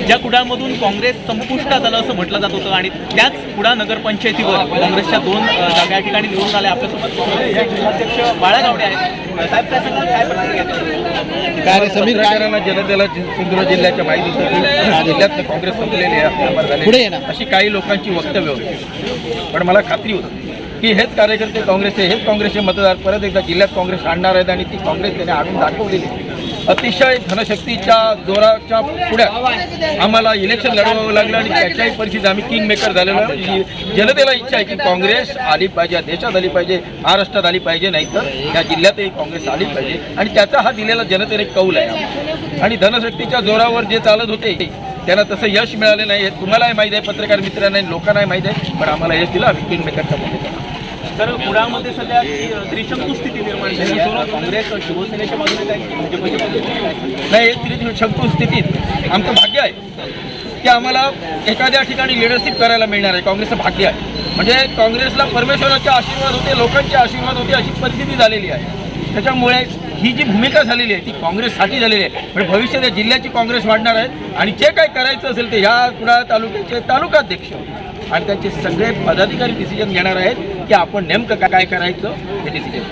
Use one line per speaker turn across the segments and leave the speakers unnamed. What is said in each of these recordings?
ज्या कुडाळमधून काँग्रेस संपुष्टात आलं असं म्हटलं जात होतं आणि त्याच कुडाळ नगरपंचायतीवर काँग्रेसच्या 2 जागा या ठिकाणी निवडून आल्या. आपल्यासोबत अध्यक्ष बाळा गावडे आहेत. साहेब त्या सगळं काय प्रतिक्रिया?
समीर कायरांना जनतेला सिंधुदुर्ग जिल्ह्याच्या माहिती होतं की जिल्ह्यात काँग्रेस संपलेली आहे अशी काही लोकांची वक्तव्य होती. पण मला खात्री होती की हेच कार्यकर्ते काँग्रेसचे मतदार परत एकदा जिल्ह्यात काँग्रेस आणणार आहेत आणि ती काँग्रेस त्याने आणून दाखवलेली. अतिशय धनशक्तीच्या जोराच्या पुढ्यात आम्हाला इलेक्शन लढवावं लागलं आणि त्याच्याही परिस्थितीत आम्ही किंग मेकर झालेलो. जनतेला इच्छा आहे की काँग्रेस आली पाहिजे, देशात आली पाहिजे, महाराष्ट्रात आली पाहिजे, नाहीतर या जिल्ह्यातही काँग्रेस आली पाहिजे आणि त्याचा हा दिलेला जनतेने कौल आहे. आणि धनशक्तीच्या जोरावर जे चालत होते त्यांना तसं यश मिळालं नाही. तुम्हालाही माहीत आहे, पत्रकार मित्रांना, लोकांनाही माहीत आहे, पण आम्हाला यश दिलं. आम्ही किंग मेकरच्या मध्ये.
तर कुडाळमध्ये सध्या त्रिशंकू स्थिती निर्माण झाली आहे. काँग्रेस शिवसेनेच्या बाजूने
नाही, त्रिशंकू स्थितीत आमचं भाग्य आहे की आम्हाला एखाद्या ठिकाणी लिडरशिप करायला मिळणार आहे. काँग्रेसचं भाग्य आहे. म्हणजे काँग्रेसला परमेश्वराचे आशीर्वाद होते, लोकांचे आशीर्वाद होते, अशी परिस्थिती झालेली आहे. त्याच्यामुळे ही जी भूमिका झालेली आहे ती काँग्रेससाठी झालेली आहे. पण भविष्यात या जिल्ह्याची काँग्रेस वाढणार आहे आणि जे काय करायचं असेल ते ह्या कुडाळ तालुक्याचे तालुकाध्यक्ष आणि त्यांचे सगळे पदाधिकारी डिसिजन घेणार आहेत की आपण नेमकं काय करायचं हे डिसिजन.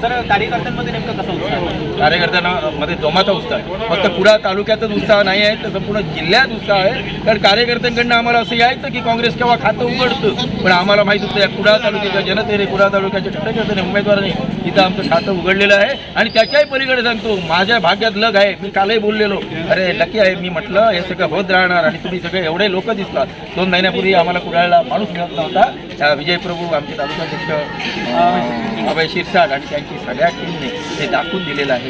सर, कार्यकर्त्यांमध्ये नेमकं कसं उत्साह?
कार्यकर्त्यांमध्ये जोमाचा उत्साह आहे. फक्त कुडाळ तालुक्यातच उत्साह नाही आहे तर संपूर्ण जिल्ह्यात उत्साह आहे. कारण कार्यकर्त्यांकडनं आम्हाला असं यायचं की काँग्रेस केव्हा खातं उघडतं, पण आम्हाला माहीत होतं या कुडाळ तालुक्याच्या जनतेने, कुडाळ तालुक्याच्या कार्यकर्त्याने, उमेदवारांनी इथं आमचं खातं उघडलेलं आहे. आणि त्याच्याही पलीकडे सांगतो, माझ्या भाग्यात लग आहे. मी कालही बोललेलो, अरे लकी आहे. मी म्हटलं हे सगळं होत राहणार आणि तुम्ही सगळे एवढे लोक दिसतात. 2 महिन्यापूर्वी आम्हाला कुडाळला माणूस मिळत नव्हता. विजय प्रभू आमचे तालुकाध्यक्ष अभय शिरसाट आणि त्यांची सगळ्या टीमने हे दाखवून दिलेलं आहे.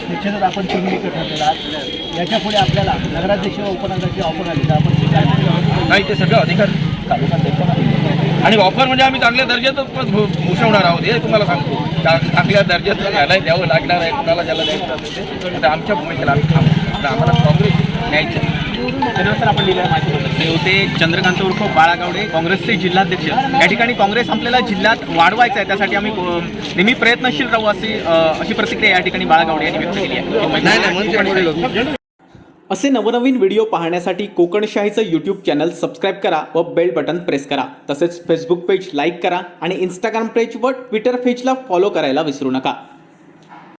निश्चितच आपण चिन्ह ठरलेला याच्या पुढे आपल्याला नगराध्यक्ष व उपनगराध्यक्ष ऑफर आली तर आपण
नाही, ते सगळं अधिकार तालुकाध्यक्ष आणि ऑफर म्हणजे आम्ही चांगल्या दर्जाचं भूषवणार आहोत. हे तुम्हाला सांगतो, चांगल्या दर्जाचं याला द्यावं लागणार आहे. कुणाला ज्याला द्यायचं असेल ते आमच्या भूमिकेला आम्ही थांबतो. आम्हाला काँग्रेस न्यायचं.
त्यानंतर आपण दिलेल्या माहिती होते चंद्रकांत उर्फ बाळा गावडे, काँग्रेसचे जिल्हाध्यक्ष. या ठिकाणी काँग्रेस आपल्याला जिल्ह्यात वाढवायचं आहे, त्यासाठी आम्ही नेहमी प्रयत्नशील राहू अशी प्रतिक्रिया या ठिकाणी बाळा गावडे यांनी व्यक्त केली आहे. असे नवनवीन व्हिडिओ पाहण्यासाठी कोकणशाहीचं यूट्यूब चॅनल सबस्क्राईब करा व बेल बटन प्रेस करा. तसेच फेसबुक पेज लाईक करा आणि इंस्टाग्राम पेज व ट्विटर पेजला फॉलो करायला विसरू नका.